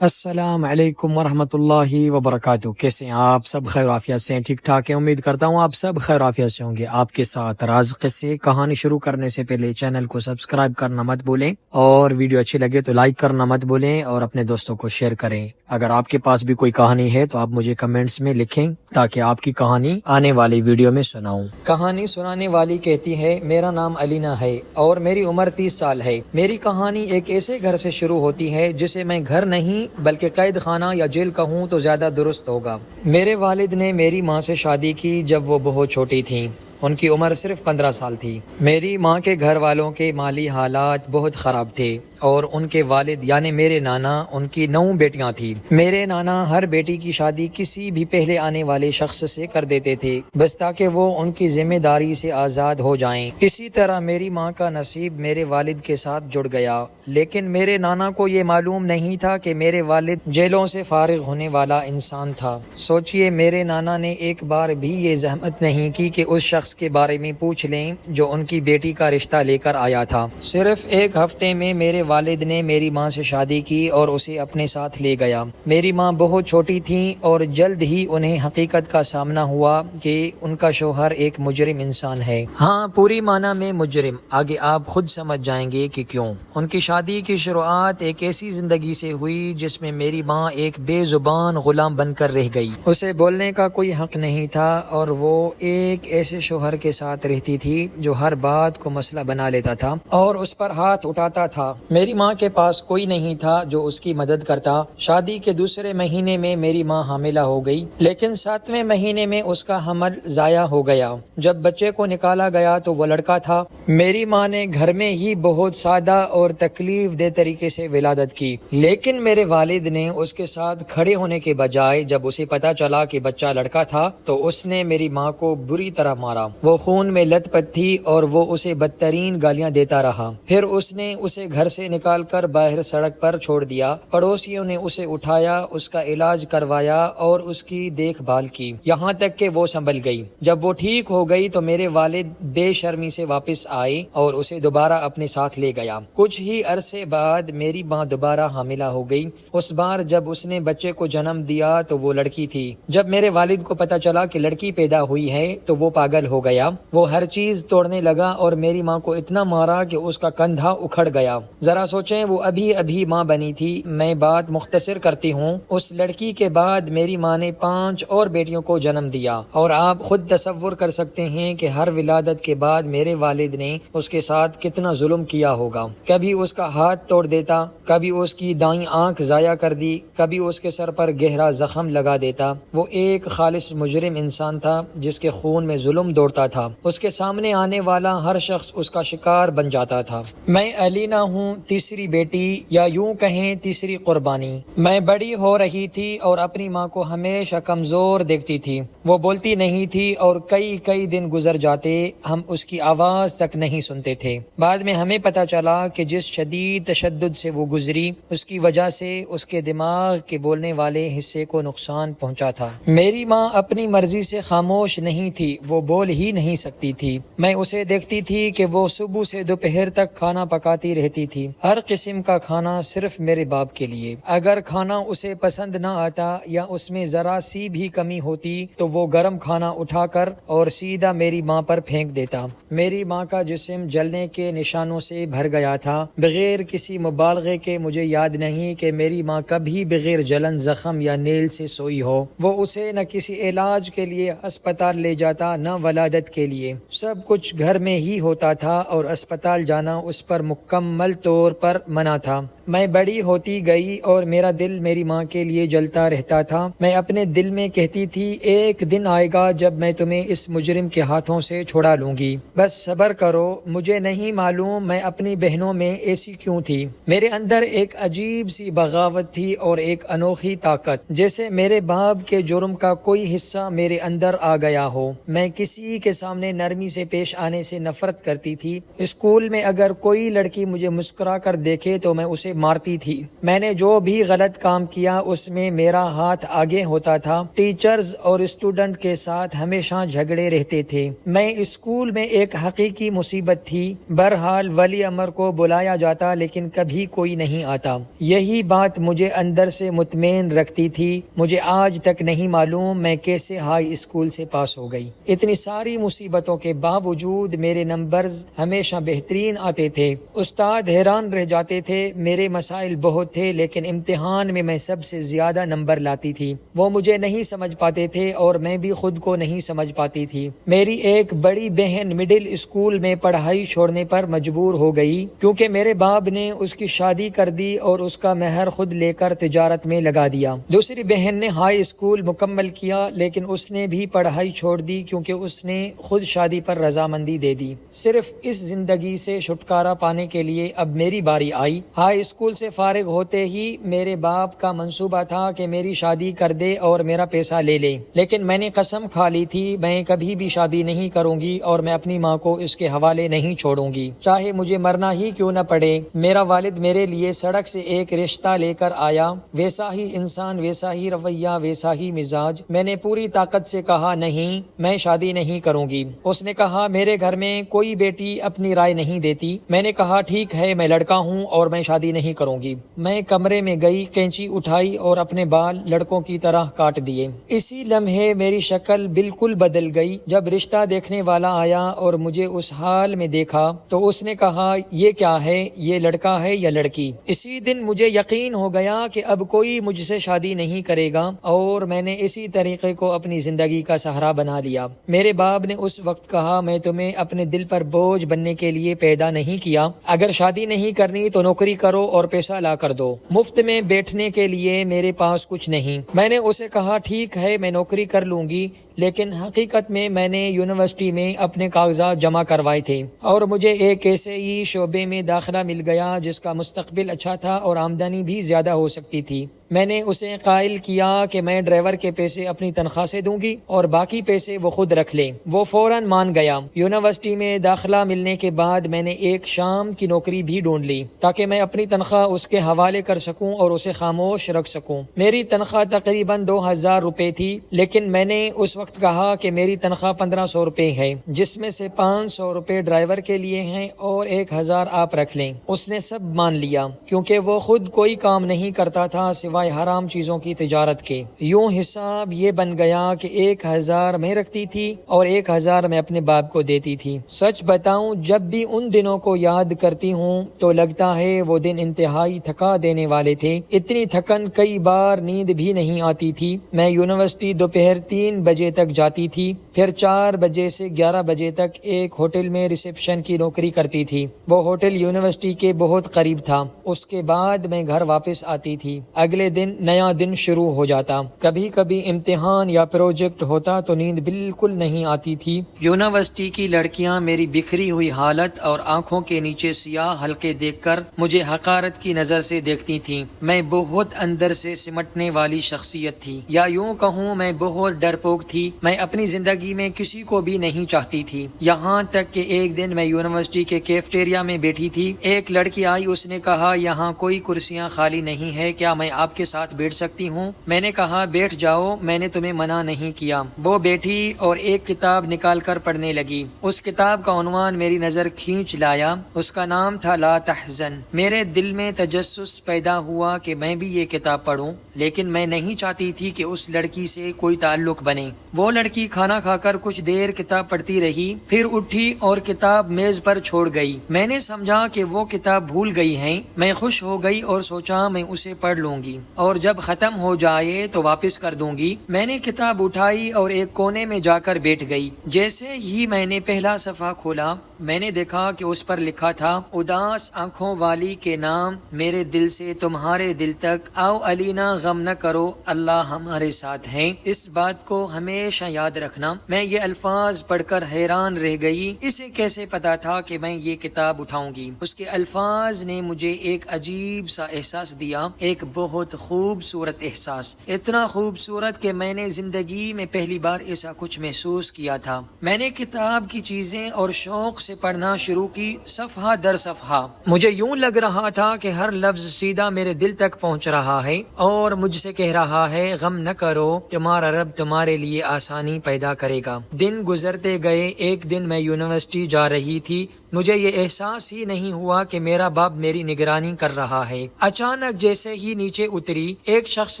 السلام علیکم ورحمۃ اللہ وبرکاتہ۔ کیسے ہیں آپ؟ سب خیر و عافیت سے ہیں؟ ٹھیک ٹھاک ہیں؟ امید کرتا ہوں آپ سب خیر و عافیت سے ہوں گے۔ آپ کے ساتھ راز قصے کہانی شروع کرنے سے پہلے چینل کو سبسکرائب کرنا مت بھولیں، اور ویڈیو اچھی لگے تو لائک کرنا مت بھولیں، اور اپنے دوستوں کو شیئر کریں۔ اگر آپ کے پاس بھی کوئی کہانی ہے تو آپ مجھے کمنٹس میں لکھیں تاکہ آپ کی کہانی آنے والی ویڈیو میں سناؤں۔ کہانی سنانے والی کہتی ہے، میرا نام علینا ہے اور میری عمر 30 سال ہے۔ میری کہانی ایک ایسے گھر سے شروع ہوتی ہے جسے میں گھر نہیں بلکہ قید خانہ یا جیل کہوں تو زیادہ درست ہوگا۔ میرے والد نے میری ماں سے شادی کی جب وہ بہت چھوٹی تھیں۔ ان کی عمر صرف 15 سال تھی۔ میری ماں کے گھر والوں کے مالی حالات بہت خراب تھے اور ان کے والد یعنی میرے نانا، ان کی 9 بیٹیاں تھیں۔ میرے نانا ہر بیٹی کی شادی کسی بھی پہلے آنے والے شخص سے کر دیتے تھے، بس تاکہ وہ ان کی ذمہ داری سے آزاد ہو جائیں۔ اسی طرح میری ماں کا نصیب میرے والد کے ساتھ جڑ گیا، لیکن میرے نانا کو یہ معلوم نہیں تھا کہ میرے والد جیلوں سے فارغ ہونے والا انسان تھا۔ سوچئے، میرے نانا نے ایک بار بھی یہ زحمت نہیں کی کہ اس شخص کے بارے میں پوچھ لیں جو ان کی بیٹی کا رشتہ لے کر آیا تھا۔ صرف ایک ہفتے میں میرے والد نے میری ماں سے شادی کی اور اسے اپنے ساتھ لے گیا۔ میری ماں بہت چھوٹی تھیں اور جلد ہی انہیں حقیقت کا سامنا ہوا کہ ان کا شوہر ایک مجرم انسان ہے۔ ہاں، پوری معنی میں مجرم۔ آگے آپ خود سمجھ جائیں گے کہ کیوں۔ ان کی شادی کی شروعات ایک ایسی زندگی سے ہوئی جس میں میری ماں ایک بے زبان غلام بن کر رہ گئی۔ اسے بولنے کا کوئی حق نہیں تھا اور وہ ایک ایسے شوہر کے ساتھ رہتی تھی جو ہر بات کو مسئلہ بنا لیتا تھا اور اس پر ہاتھ اٹھاتا تھا۔ میری ماں کے پاس کوئی نہیں تھا جو اس کی مدد کرتا۔ شادی کے دوسرے مہینے میں میری ماں حاملہ ہو گئی، لیکن 7ویں مہینے میں اس کا حمل ضائع ہو گیا۔ جب بچے کو نکالا گیا تو وہ لڑکا تھا۔ میری ماں نے گھر میں ہی بہت سادہ اور تکلیف دہ طریقے سے ولادت کی، لیکن میرے والد نے اس کے ساتھ کھڑے ہونے کے بجائے جب اسے پتا چلا کہ بچہ لڑکا تھا تو اس نے میری ماں کو بری طرح مارا۔ وہ خون میں لت پت تھی اور وہ اسے بدترین گالیاں دیتا رہا۔ پھر اس نے اسے گھر سے نکال کر باہر سڑک پر چھوڑ دیا۔ پڑوسیوں نے اسے اٹھایا، اس کا علاج کروایا اور اس کی دیکھ بھال کی، یہاں تک کہ وہ سنبھل گئی۔ جب وہ ٹھیک ہو گئی تو میرے والد بے شرمی سے واپس آئے اور اسے دوبارہ اپنے ساتھ لے گیا۔ کچھ ہی عرصے بعد میری ماں دوبارہ حاملہ ہو گئی۔ اس بار جب اس نے بچے کو جنم دیا تو وہ لڑکی تھی۔ جب میرے والد کو پتا چلا کہ لڑکی پیدا ہوئی ہے تو وہ پاگل ہو گیا۔ وہ ہر چیز توڑنے لگا اور میری ماں کو اتنا مارا کہ اس کا کندھا اکھڑ گیا۔ ذرا سوچیں، وہ ابھی ماں بنی تھی۔ میں بات مختصر کرتی ہوں۔ اس لڑکی کے بعد میری ماں نے 5 اور بیٹیوں کو جنم دیا، اور آپ خود تصور کر سکتے ہیں کہ ہر ولادت کے بعد میرے والد نے اس کے ساتھ کتنا ظلم کیا ہوگا۔ کبھی اس کا ہاتھ توڑ دیتا، کبھی اس کی دائیں آنکھ ضائع کر دی، کبھی اس کے سر پر گہرا زخم لگا دیتا۔ وہ ایک خالص مجرم انسان تھا جس کے خون میں ظلم دوڑتا تھا۔ اس کے سامنے آنے والا ہر شخص اس کا شکار بن جاتا تھا۔ میں علینا ہوں، تیسری بیٹی، یا یوں کہیں تیسری قربانی۔ میں بڑی ہو رہی تھی اور اپنی ماں کو ہمیشہ کمزور دیکھتی تھی۔ وہ بولتی نہیں تھی اور کئی دن گزر جاتے، ہم اس کی آواز تک نہیں سنتے تھے۔ بعد میں ہمیں پتا چلا کہ جس شدید تشدد سے وہ گزری، اس کی وجہ سے اس کے دماغ کے بولنے والے حصے کو نقصان پہنچا تھا۔ میری ماں اپنی مرضی سے خاموش نہیں تھی، وہ بول ہی نہیں سکتی تھی۔ میں اسے دیکھتی تھی کہ وہ صبح سے دوپہر تک کھانا پکاتی رہتی تھی، ہر قسم کا کھانا صرف میرے باپ کے لیے۔ اگر کھانا اسے پسند نہ آتا یا اس میں ذرا سی بھی کمی ہوتی تو وہ گرم کھانا اٹھا کر اور سیدھا میری ماں پر پھینک دیتا۔ میری ماں کا جسم جلنے کے نشانوں سے بھر گیا تھا۔ بغیر کسی مبالغے کے مجھے یاد نہیں کہ میری ماں کبھی بغیر جلن، زخم یا نیل سے سوئی ہو۔ وہ اسے نہ کسی علاج کے لیے اسپتال لے جاتا، نہ ولادت کے لیے۔ سب کچھ گھر میں ہی ہوتا تھا اور اسپتال جانا اس پر مکمل طور پر منع تھا۔ میں بڑی ہوتی گئی اور میرا دل میری ماں کے لیے جلتا رہتا تھا۔ میں اپنے دل میں کہتی تھی، ایک دن آئے گا جب میں تمہیں اس مجرم کے ہاتھوں سے چھڑا لوں گی، بس صبر کرو۔ مجھے نہیں معلوم میں اپنی بہنوں میں ایسی کیوں تھی۔ میرے اندر ایک عجیب سی بغاوت تھی اور ایک انوکھی طاقت، جیسے میرے باپ کے جرم کا کوئی حصہ میرے اندر آ گیا ہو۔ میں کسی کے سامنے نرمی سے پیش آنے سے نفرت کرتی تھی۔ اسکول میں اگر کوئی لڑکی مجھے مسکرا کر دیکھے تو میں اسے مارتی تھی۔ میں نے جو بھی غلط کام کیا اس میں میرا ہاتھ آگے ہوتا تھا۔ ٹیچرز اور اسٹوڈنٹ کے ساتھ ہمیشہ جھگڑے رہتے تھے۔ میں اسکول میں ایک حقیقی مصیبت تھی۔ بہرحال ولی امر کو بلایا جاتا لیکن کبھی کوئی نہیں آتا۔ یہی بات مجھے اندر سے مطمئن رکھتی تھی۔ مجھے آج تک نہیں معلوم میں کیسے ہائی اسکول سے پاس ہو گئی۔ اتنی ساری مصیبتوں کے باوجود میرے نمبرز ہمیشہ بہترین آتے تھے۔ استاد حیران رہ جاتے تھے۔ میرے مسائل بہت تھے لیکن امتحان میں سب سے زیادہ نمبر لاتی تھی۔ وہ مجھے نہیں سمجھ پاتے تھے اور میں بھی خود کو نہیں سمجھ پاتی تھی۔ میری ایک بڑی بہن مڈل اسکول میں پڑھائی چھوڑنے پر مجبور ہو گئی کیونکہ میرے باپ نے اس کی شادی کر دی اور اس کا مہر خود لے کر تجارت میں لگا دیا۔ دوسری بہن نے ہائی اسکول مکمل کیا لیکن اس نے بھی پڑھائی چھوڑ دی کیونکہ اس نے خود شادی پر رضامندی دے دی۔ صرف اس زندگی سے چھٹکارا پانے کے لیے اب میری باری آئی۔ ہائی اسکول سے فارغ ہوتے ہی میرے باپ کا منصوبہ تھا کہ میری شادی کر دے اور میرا پیسہ لے لے، لیکن میں نے قسم کھا لی تھی میں کبھی بھی شادی نہیں کروں گی اور میں اپنی ماں کو اس کے حوالے نہیں چھوڑوں گی، چاہے مجھے مرنا ہی کیوں نہ پڑے۔ میرا والد میرے لیے سڑک سے ایک رشتہ لے کر آیا، ویسا ہی انسان، ویسا ہی رویہ، ویسا ہی مزاج۔ میں نے پوری طاقت سے کہا نہیں، میں شادی نہیں کروں گی۔ اس نے کہا میرے گھر میں کوئی بیٹی اپنی رائے نہیں دیتی۔ میں نے کہا ٹھیک ہے، میں لڑکا ہوں اور میں شادی نہیں کروں گی۔ میں کمرے میں گئی، کینچی اٹھائی اور اپنے بال لڑکوں کی طرح کاٹ دیے۔ اسی لمحے میری شکل بالکل بدل گئی۔ جب رشتہ دیکھنے والا آیا اور مجھے اس حال میں دیکھا تو اس نے کہا یہ کیا ہے، یہ لڑکا ہے یا لڑکی؟ اسی دن مجھے یقین ہو گیا کہ اب کوئی مجھ سے شادی نہیں کرے گا اور میں نے اسی طریقے کو اپنی زندگی کا سہارا بنا لیا۔ میرے باپ نے اس وقت کہا میں تمہیں اپنے دل پر بوجھ بننے کے لیے پیدا نہیں کیا، اگر شادی نہیں کرنی تو نوکری کرو اور پیسہ لا کر دو، مفت میں بیٹھنے کے لیے میرے پاس کچھ نہیں۔ میں نے اسے کہا ٹھیک ہے میں نوکری کر لوں گی، لیکن حقیقت میں نے یونیورسٹی میں اپنے کاغذات جمع کروائے تھے اور مجھے ایک ایسے ہی شعبے میں داخلہ مل گیا جس کا مستقبل اچھا تھا اور آمدنی بھی زیادہ ہو سکتی تھی۔ میں نے اسے قائل کیا کہ میں ڈرائیور کے پیسے اپنی تنخواہ سے دوں گی اور باقی پیسے وہ خود رکھ لے۔ وہ فوراً مان گیا۔ یونیورسٹی میں داخلہ ملنے کے بعد میں نے ایک شام کی نوکری بھی ڈھونڈ لی تاکہ میں اپنی تنخواہ اس کے حوالے کر سکوں اور اسے خاموش رکھ سکوں۔ میری تنخواہ تقریباً 2000 روپے تھی، لیکن میں نے اس وقت کہا کہ میری تنخواہ 1500 روپے ہے، جس میں سے 500 روپے ڈرائیور کے لیے ہیں اور 1000 آپ رکھ لیں۔ اس نے سب مان لیا کیونکہ وہ خود کوئی کام نہیں کرتا تھا سوائے حرام چیزوں کی تجارت کے۔ یوں حساب یہ بن گیا کہ 1000 میں رکھتی تھی اور 1000 میں اپنے باپ کو دیتی تھی۔ سچ بتاؤں جب بھی ان دنوں کو یاد کرتی ہوں تو لگتا ہے وہ دن انتہائی تھکا دینے والے تھے۔ اتنی تھکن کئی بار نیند بھی نہیں آتی تھی۔ میں یونیورسٹی دوپہر 3 بجے تک جاتی تھی، پھر 4 بجے سے 11 بجے تک ایک ہوٹل میں ریسیپشن کی نوکری کرتی تھی۔ وہ ہوٹل یونیورسٹی کے بہت قریب تھا۔ اس کے بعد میں گھر واپس آتی تھی۔ اگلے دن نیا دن شروع ہو جاتا۔ کبھی کبھی امتحان یا پروجیکٹ ہوتا تو نیند بالکل نہیں آتی تھی۔ یونیورسٹی کی لڑکیاں میری بکھری ہوئی حالت اور آنکھوں کے نیچے سیاہ حلقے دیکھ کر مجھے حقارت کی نظر سے دیکھتی تھیں۔ میں بہت اندر سے سمٹنے والی شخصیت تھی، یا یوں کہوں میں بہت ڈرپوک تھی۔ میں اپنی زندگی میں کسی کو بھی نہیں چاہتی تھی، یہاں تک کہ ایک دن میں یونیورسٹی کے کیفٹیریا میں بیٹھی تھی۔ ایک لڑکی آئی، اس نے کہا یہاں کوئی کرسیاں خالی نہیں ہے، کیا میں آپ کے ساتھ بیٹھ سکتی ہوں؟ میں نے کہا بیٹھ جاؤ، میں نے تمہیں منع نہیں کیا۔ وہ بیٹھی اور ایک کتاب نکال کر پڑھنے لگی۔ اس کتاب کا عنوان میری نظر کھینچ لایا، اس کا نام تھا لا تحزن۔ میرے دل میں تجسس پیدا ہوا کہ میں بھی یہ کتاب پڑھوں، لیکن میں نہیں چاہتی تھی کہ اس لڑکی سے کوئی تعلق بنے۔ وہ لڑکی کھانا کھا کر کچھ دیر کتاب پڑھتی رہی، پھر اٹھی اور کتاب میز پر چھوڑ گئی۔ میں نے سمجھا کہ وہ کتاب بھول گئی ہے۔ میں خوش ہو گئی اور سوچا میں اسے پڑھ لوں گی اور جب ختم ہو جائے تو واپس کر دوں گی۔ میں نے کتاب اٹھائی اور ایک کونے میں جا کر بیٹھ گئی۔ جیسے ہی میں نے پہلا صفحہ کھولا، میں نے دیکھا کہ اس پر لکھا تھا اداس آنکھوں والی کے نام، میرے دل سے تمہارے دل تک، آؤ علینا غم نہ کرو، اللہ ہمارے ساتھ ہیں۔ اس بات کو ہمیں ہمیشہ یاد رکھنا، میں یہ الفاظ پڑھ کر حیران رہ گئی، اسے کیسے پتا تھا کہ میں یہ کتاب اٹھاؤں گی۔ اس کے الفاظ نے مجھے ایک عجیب سا احساس دیا، ایک بہت خوبصورت احساس، اتنا خوبصورت کہ میں نے زندگی میں پہلی بار ایسا کچھ محسوس کیا تھا۔ میں نے کتاب کی چیزیں اور شوق سے پڑھنا شروع کی، صفحہ در صفحہ۔ مجھے یوں لگ رہا تھا کہ ہر لفظ سیدھا میرے دل تک پہنچ رہا ہے اور مجھ سے کہہ رہا ہے، غم نہ کرو، تمہارا رب تمہارے لیے آسانی پیدا کرے گا۔ دن گزرتے گئے، ایک دن میں یونیورسٹی جا رہی تھی، مجھے یہ احساس ہی نہیں ہوا کہ میرا باپ میری نگرانی کر رہا ہے۔ اچانک جیسے ہی نیچے اتری، ایک شخص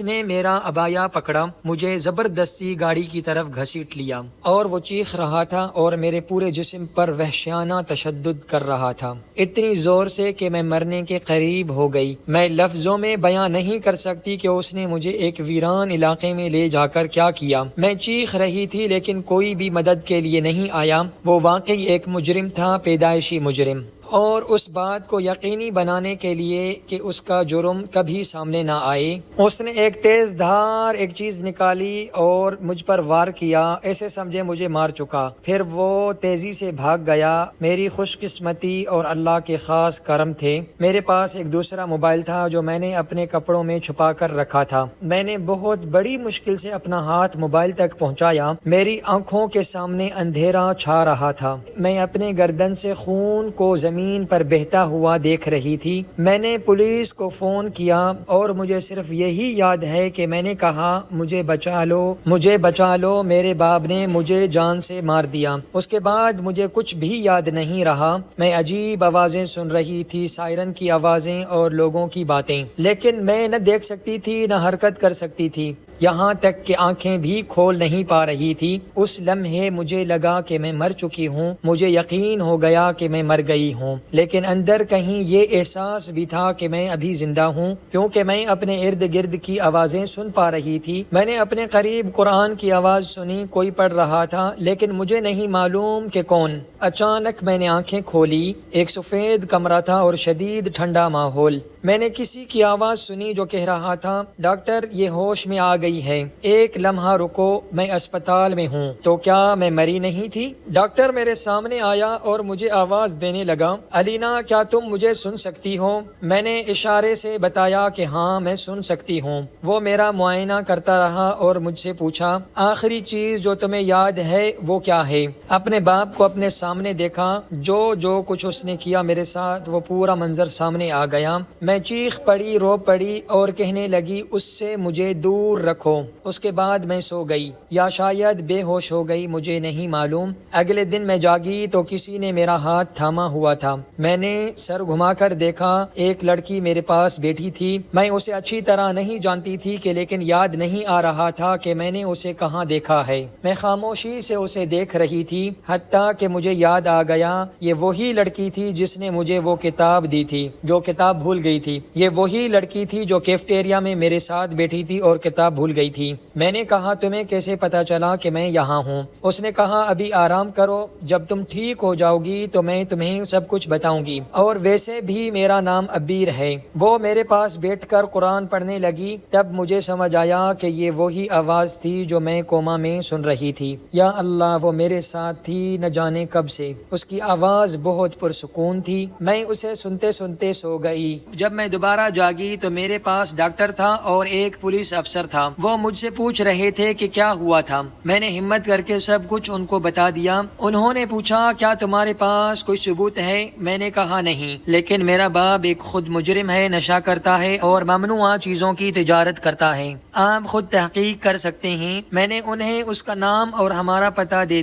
نے میرا عبایا پکڑا، مجھے زبردستی گاڑی کی طرف گھسیٹ لیا اور وہ چیخ رہا تھا اور میرے پورے جسم پر وحشیانہ تشدد کر رہا تھا، اتنی زور سے کہ میں مرنے کے قریب ہو گئی۔ میں لفظوں میں بیان نہیں کر سکتی کہ اس نے مجھے ایک ویران علاقے میں لے جا کر کیا کیا۔ میں چیخ رہی تھی لیکن کوئی بھی مدد کے لیے نہیں آیا۔ وہ واقعی ایک مجرم تھا، پیدائشی مجرم، اور اس بات کو یقینی بنانے کے لیے کہ اس کا جرم کبھی سامنے نہ آئے، اس نے ایک تیز دھار ایک چیز نکالی اور مجھ پر وار کیا، ایسے سمجھے مجھے مار چکا۔ پھر وہ تیزی سے بھاگ گیا۔ میری خوش قسمتی اور اللہ کے خاص کرم تھے، میرے پاس ایک دوسرا موبائل تھا جو میں نے اپنے کپڑوں میں چھپا کر رکھا تھا۔ میں نے بہت بڑی مشکل سے اپنا ہاتھ موبائل تک پہنچایا، میری آنکھوں کے سامنے اندھیرا چھا رہا تھا، میں اپنے گردن سے خون کو زمین پر بہتا ہوا دیکھ رہی تھی۔ میں نے پولیس کو فون کیا اور مجھے صرف یہی یاد ہے کہ میں نے کہا، مجھے بچا لو، مجھے بچا لو، میرے باپ نے مجھے جان سے مار دیا۔ اس کے بعد مجھے کچھ بھی یاد نہیں رہا۔ میں عجیب آوازیں سن رہی تھی، سائرن کی آوازیں اور لوگوں کی باتیں، لیکن میں نہ دیکھ سکتی تھی نہ حرکت کر سکتی تھی، یہاں تک کہ آنکھیں بھی کھول نہیں پا رہی تھی۔ اس لمحے مجھے لگا کہ میں مر چکی ہوں، مجھے یقین ہو گیا کہ میں مر گئی ہوں، لیکن اندر کہیں یہ احساس بھی تھا کہ میں ابھی زندہ ہوں، کیونکہ میں اپنے ارد گرد کی آوازیں سن پا رہی تھی۔ میں نے اپنے قریب قرآن کی آواز سنی، کوئی پڑھ رہا تھا لیکن مجھے نہیں معلوم کہ کون۔ اچانک میں نے آنکھیں کھولی، ایک سفید کمرہ تھا اور شدید ٹھنڈا ماحول۔ میں نے کسی کی آواز سنی جو کہہ رہا تھا، ڈاکٹر یہ ہوش میں آ گئی ہے، ایک لمحہ رکو، میں اسپتال میں ہوں۔ تو کیا میں مری نہیں تھی؟ ڈاکٹر میرے سامنے آیا اور مجھے آواز دینے لگا، علینا کیا تم مجھے سن سکتی ہو؟ میں نے اشارے سے بتایا کہ ہاں میں سن سکتی ہوں۔ وہ میرا معائنہ کرتا رہا اور مجھ سے پوچھا، آخری چیز جو تمہیں یاد ہے وہ کیا ہے؟ اپنے باپ کو اپنے سامنے دیکھا، جو کچھ اس نے کیا میرے ساتھ وہ پورا منظر سامنے آ گیا۔ میں چیخ پڑی، رو پڑی اور کہنے لگی، اس سے مجھے دور رکھو۔ اس کے بعد میں سو گئی یا شاید بے ہوش ہو گئی، مجھے نہیں معلوم۔ اگلے دن میں جاگی تو کسی نے میرا ہاتھ تھاما ہوا تھا۔ میں نے سر گھما کر دیکھا، ایک لڑکی میرے پاس بیٹھی تھی۔ میں اسے اچھی طرح نہیں جانتی تھی کہ لیکن یاد نہیں آ رہا تھا کہ میں نے اسے کہاں دیکھا ہے۔ میں خاموشی سے اسے دیکھ رہی تھی، حتیٰ کہ مجھے یاد آ گیا یہ وہی لڑکی تھی جس نے مجھے وہ کتاب دی تھی جو کتاب بھول گئی تھی۔ یہ وہی لڑکی تھی جو کیفٹیریا میں میرے ساتھ بیٹھی تھی اور کتاب بھول گئی تھی۔ میں نے کہا، تمہیں کیسے پتا چلا کہ میں یہاں ہوں؟ اس نے کہا، ابھی آرام کرو، جب تم ٹھیک ہو جاؤ گی تو میں تمہیں سب کچھ بتاؤں گی، اور ویسے بھی میرا نام عبیر ہے۔ وہ میرے پاس بیٹھ کر قرآن پڑھنے لگی، تب مجھے سمجھ آیا کہ یہ وہی آواز تھی جو میں کوما میں سن رہی تھی۔ یا اللہ، وہ میرے ساتھ تھی نہ جانے کب سے۔ اس کی آواز بہت پرسکون تھی۔ میں اسے سنتے سنتے سو گئی۔ جب میں دوبارہ جاگی تو میرے پاس ڈاکٹر تھا اور ایک پولیس افسر تھا۔ وہ مجھ سے پوچھ رہے تھے کہ کیا ہوا تھا۔ میں نے ہمت کر کے سب کچھ ان کو بتا دیا۔ انہوں نے پوچھا، کیا تمہارے پاس کوئی ثبوت ہے؟ میں نے کہا نہیں، لیکن میرا باپ ایک خود مجرم ہے، نشہ کرتا ہے اور ممنوعہ چیزوں کی تجارت کرتا ہے، آپ خود تحقیق کر سکتے ہیں۔ میں نے انہیں اس کا نام اور ہمارا پتہ دے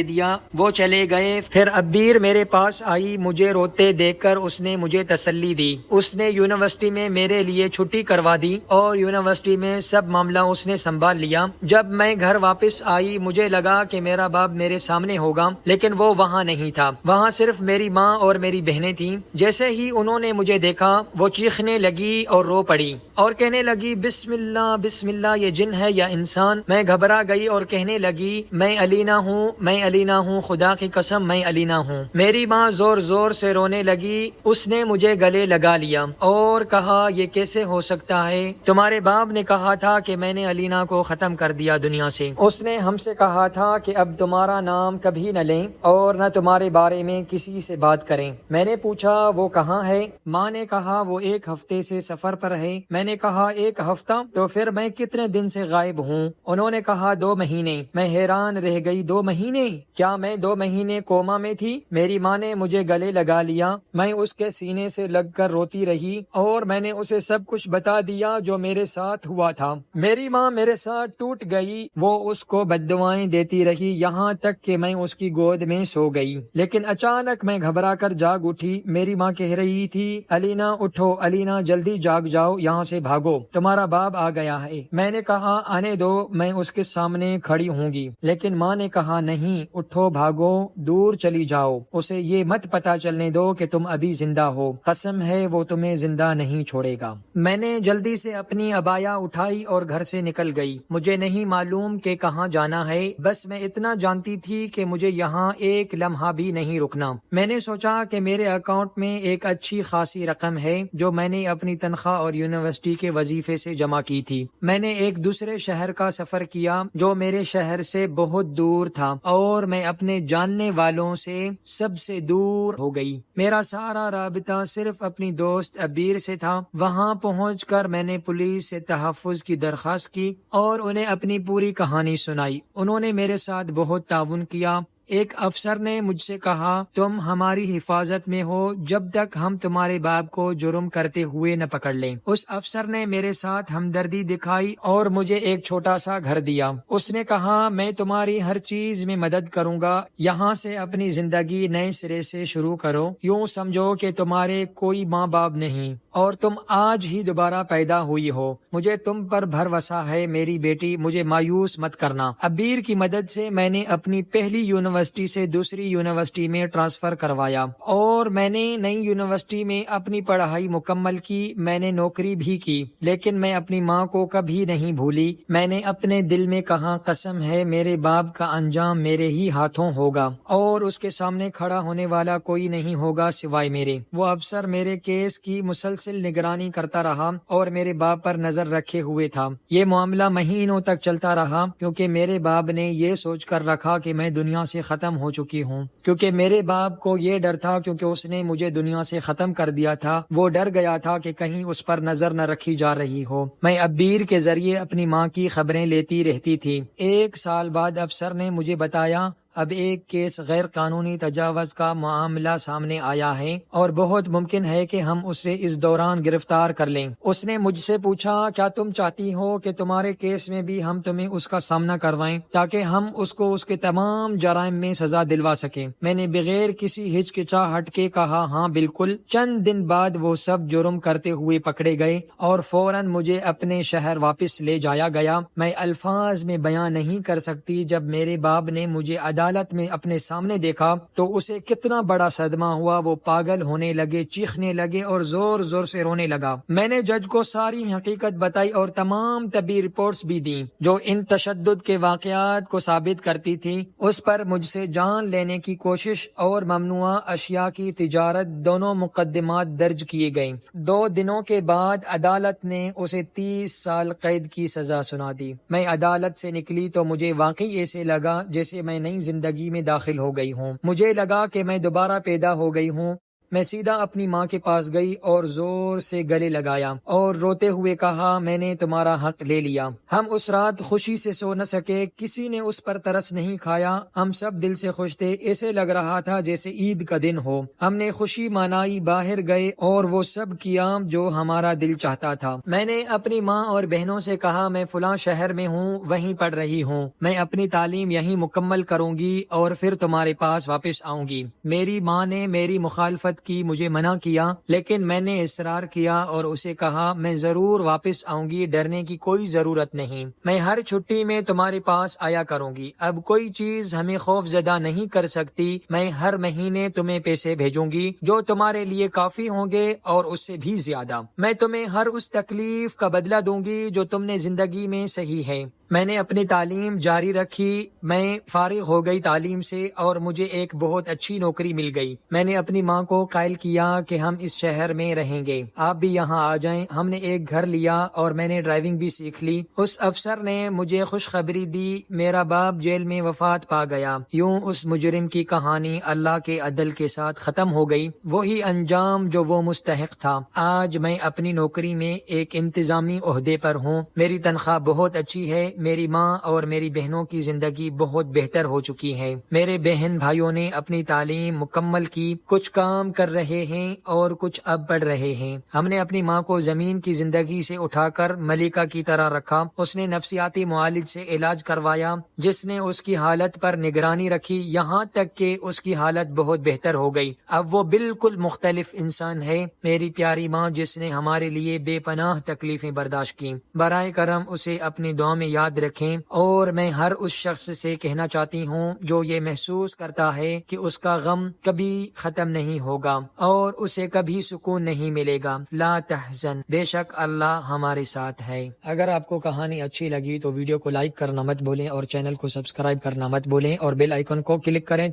دیا۔ وہ چلے گئے۔ پھر عبیر میرے پاس آئی، مجھے روتے دیکھ کر اس نے مجھے تسلی دی۔ اس نے یونیورسٹی میں میرے لیے چھٹی کروا دی اور یونیورسٹی میں سب معاملہ اس نے سنبھال لیا۔ جب میں گھر واپس آئی مجھے لگا کہ میرا باپ میرے سامنے ہوگا، لیکن وہ وہاں نہیں تھا۔ وہاں صرف میری ماں اور میری بہنیں تھیں۔ جیسے ہی انہوں نے مجھے دیکھا وہ چیخنے لگی اور رو پڑی اور کہنے لگی، بسم اللہ بسم اللہ، یہ جن ہے یا انسان؟ میں گھبرا گئی اور کہنے لگی، میں علینا ہوں، میں علینا ہوں، خدا کی قسم میں علینا ہوں۔ میری ماں زور زور سے رونے لگی اس نے مجھے گلے لگا لیا اور کہا یہ کیسے ہو سکتا ہے؟ تمہارے باپ نے کہا تھا کہ میں نے علینا کو ختم کر دیا دنیا سے۔ اس نے ہم سے کہا تھا کہ اب تمہارا نام کبھی نہ لیں اور نہ تمہارے بارے میں کسی سے بات کریں۔ میں نے پوچھا وہ کہاں ہے؟ ماں نے کہا وہ 1 ہفتے سے سفر پر ہے۔ میں نے کہا 1 ہفتہ؟ تو پھر میں کتنے دن سے غائب ہوں؟ انہوں نے کہا 2 مہینے۔ میں حیران رہ گئی، 2 مہینے؟ کیا میں 2 مہینے کوما میں تھی؟ میری ماں نے مجھے گلے لگا لیا، میں اس کے سینے سے لگ کر روتی رہی اور میں نے اسے سب کچھ بتا دیا جو میرے ساتھ ہوا تھا۔ میری ماں میرے ساتھ ٹوٹ گئی، وہ اس کو بددعائیں دیتی رہی یہاں تک کہ میں اس کی گود میں سو گئی۔ لیکن اچانک میں گھبرا کر جاگ اٹھی۔ میری ماں کہہ رہی تھی علینا اٹھو، علینا جلدی جاگ جاؤ، یہاں سے بھاگو، تمہارا باپ آ گیا ہے۔ میں نے کہا آنے دو، میں اس کے سامنے کھڑی ہوں گی، لیکن ماں نے کہا نہیں، اٹھو بھاگو، دور چلی جاؤ، اسے یہ مت پتا چلنے دو کہ تم ابھی زندہ ہو، قسم ہے وہ تمہیں زندہ نہیں چھوڑے گا۔ میں نے جلدی سے اپنی عبایا اٹھائی اور گھر سے نکل گئی۔ مجھے نہیں معلوم کہ کہاں جانا ہے، بس میں اتنا جانتی تھی کہ مجھے یہاں ایک لمحہ بھی نہیں رکنا۔ میں نے سوچا کہ میرے اکاؤنٹ میں ایک اچھی خاصی رقم ہے جو میں نے اپنی تنخواہ اور یونیورسٹی کے وظیفے سے جمع کی تھی۔ میں نے ایک دوسرے شہر کا سفر کیا جو میرے شہر سے بہت دور تھا اور میں اپنے جاننے والوں سے سب سے دور ہو گئی۔ میرا سارا رابطہ صرف اپنی دوست عبیر سے تھا۔ وہاں پہنچ کر میں نے پولیس سے تحفظ کی درخواست کی اور انہیں اپنی پوری کہانی سنائی۔ انہوں نے میرے ساتھ بہت تعاون کیا۔ ایک افسر نے مجھ سے کہا تم ہماری حفاظت میں ہو جب تک ہم تمہارے باپ کو جرم کرتے ہوئے نہ پکڑ لیں۔ اس افسر نے میرے ساتھ ہمدردی دکھائی اور مجھے ایک چھوٹا سا گھر دیا۔ اس نے کہا میں تمہاری ہر چیز میں مدد کروں گا، یہاں سے اپنی زندگی نئے سرے سے شروع کرو، یوں سمجھو کہ تمہارے کوئی ماں باپ نہیں اور تم آج ہی دوبارہ پیدا ہوئی ہو۔ مجھے تم پر بھروسہ ہے میری بیٹی، مجھے مایوس مت کرنا۔ عبیر کی مدد سے میں نے اپنی پہلی یونیورسٹی سے دوسری یونیورسٹی میں ٹرانسفر کروایا اور میں نے نئی یونیورسٹی میں اپنی پڑھائی مکمل کی۔ میں نے نوکری بھی کی، لیکن میں اپنی ماں کو کبھی نہیں بھولی۔ میں نے اپنے دل میں کہا قسم ہے میرے باپ کا انجام میرے ہی ہاتھوں ہوگا اور اس کے سامنے کھڑا ہونے والا کوئی نہیں ہوگا سوائے میرے۔ وہ افسر میرے کیس کی مسلسل نگرانی کرتا رہا اور میرے باپ پر نظر رکھے ہوئے تھا۔ یہ معاملہ مہینوں تک چلتا رہا کیونکہ میرے باپ نے یہ سوچ کر رکھا کہ میں دنیا سے ختم ہو چکی ہوں، کیونکہ میرے باپ کو یہ ڈر تھا کیونکہ اس نے مجھے دنیا سے ختم کر دیا تھا۔ وہ ڈر گیا تھا کہ کہیں اس پر نظر نہ رکھی جا رہی ہو۔ میں عبیر کے ذریعے اپنی ماں کی خبریں لیتی رہتی تھی۔ 1 سال بعد افسر نے مجھے بتایا اب ایک کیس غیر قانونی تجاوز کا معاملہ سامنے آیا ہے اور بہت ممکن ہے کہ ہم اسے اس دوران گرفتار کر لیں۔ اس نے مجھ سے پوچھا کیا تم چاہتی ہو کہ تمہارے کیس میں بھی ہم تمہیں اس کا سامنا کروائیں تاکہ ہم اس کو اس کے تمام جرائم میں سزا دلوا سکیں؟ میں نے بغیر کسی ہچکچاہٹ کے کہا ہاں بالکل۔ چند دن بعد وہ سب جرم کرتے ہوئے پکڑے گئے اور فوراً مجھے اپنے شہر واپس لے جایا گیا۔ میں الفاظ میں بیان نہیں کر سکتی جب میرے باپ نے مجھے عدالت میں اپنے سامنے دیکھا تو اسے کتنا بڑا صدمہ ہوا۔ وہ پاگل ہونے لگے، چیخنے لگے اور زور زور سے رونے لگا۔ میں نے جج کو ساری حقیقت بتائی اور تمام طبی رپورٹس بھی دیں جو ان تشدد کے واقعات کو ثابت کرتی تھی۔ اس پر مجھ سے جان لینے کی کوشش اور ممنوعہ اشیاء کی تجارت دونوں مقدمات درج کیے گئے۔ 2 دنوں کے بعد عدالت نے اسے 30 سال قید کی سزا سنا دی۔ میں عدالت سے نکلی تو مجھے واقعی ایسے لگا جیسے میں نئی زندگی میں داخل ہو گئی ہوں۔ مجھے لگا کہ میں دوبارہ پیدا ہو گئی ہوں۔ میں سیدھا اپنی ماں کے پاس گئی اور زور سے گلے لگایا اور روتے ہوئے کہا میں نے تمہارا حق لے لیا۔ ہم اس رات خوشی سے سو نہ سکے، کسی نے اس پر ترس نہیں کھایا، ہم سب دل سے خوش تھے، ایسے لگ رہا تھا جیسے عید کا دن ہو۔ ہم نے خوشی منائی، باہر گئے اور وہ سب کیا جو ہمارا دل چاہتا تھا۔ میں نے اپنی ماں اور بہنوں سے کہا میں فلاں شہر میں ہوں، وہیں پڑھ رہی ہوں، میں اپنی تعلیم یہیں مکمل کروں گی اور پھر تمہارے پاس واپس آؤں گی۔ میری ماں نے میری مخالفت کی، مجھے منع کیا، لیکن میں نے اصرار کیا اور اسے کہا میں ضرور واپس آؤں گی، ڈرنے کی کوئی ضرورت نہیں، میں ہر چھٹی میں تمہارے پاس آیا کروں گی، اب کوئی چیز ہمیں خوف زدہ نہیں کر سکتی، میں ہر مہینے تمہیں پیسے بھیجوں گی جو تمہارے لیے کافی ہوں گے اور اس سے بھی زیادہ، میں تمہیں ہر اس تکلیف کا بدلہ دوں گی جو تم نے زندگی میں سہی ہے، میں نے اپنی تعلیم جاری رکھی، میں فارغ ہو گئی تعلیم سے اور مجھے ایک بہت اچھی نوکری مل گئی۔ میں نے اپنی ماں کو قائل کیا کہ ہم اس شہر میں رہیں گے، آپ بھی یہاں آ جائیں۔ ہم نے ایک گھر لیا اور میں نے ڈرائیونگ بھی سیکھ لی۔ اس افسر نے مجھے خوشخبری دی، میرا باپ جیل میں وفات پا گیا۔ یوں اس مجرم کی کہانی اللہ کے عدل کے ساتھ ختم ہو گئی، وہی انجام جو وہ مستحق تھا۔ آج میں اپنی نوکری میں ایک انتظامی عہدے پر ہوں، میری تنخواہ بہت اچھی ہے، میری ماں اور میری بہنوں کی زندگی بہت بہتر ہو چکی ہے۔ میرے بہن بھائیوں نے اپنی تعلیم مکمل کی، کچھ کام کر رہے ہیں اور کچھ اب پڑھ رہے ہیں۔ ہم نے اپنی ماں کو زمین کی زندگی سے اٹھا کر ملکہ کی طرح رکھا۔ اس نے نفسیاتی معالج سے علاج کروایا جس نے اس کی حالت پر نگرانی رکھی، یہاں تک کہ اس کی حالت بہت بہتر ہو گئی۔ اب وہ بالکل مختلف انسان ہے۔ میری پیاری ماں جس نے ہمارے لیے بے پناہ تکلیفیں برداشت کی، برائے کرم اسے اپنی دعا میں یاد رکھیں۔ اور میں ہر اس شخص سے کہنا چاہتی ہوں جو یہ محسوس کرتا ہے کہ اس کا غم کبھی ختم نہیں ہوگا اور اسے کبھی سکون نہیں ملے گا، لا تحزن، بے شک اللہ ہمارے ساتھ ہے۔ اگر آپ کو کہانی اچھی لگی تو ویڈیو کو لائک کرنا مت بھولیں اور چینل کو سبسکرائب کرنا مت بھولیں اور بیل آئیکن کو کلک کریں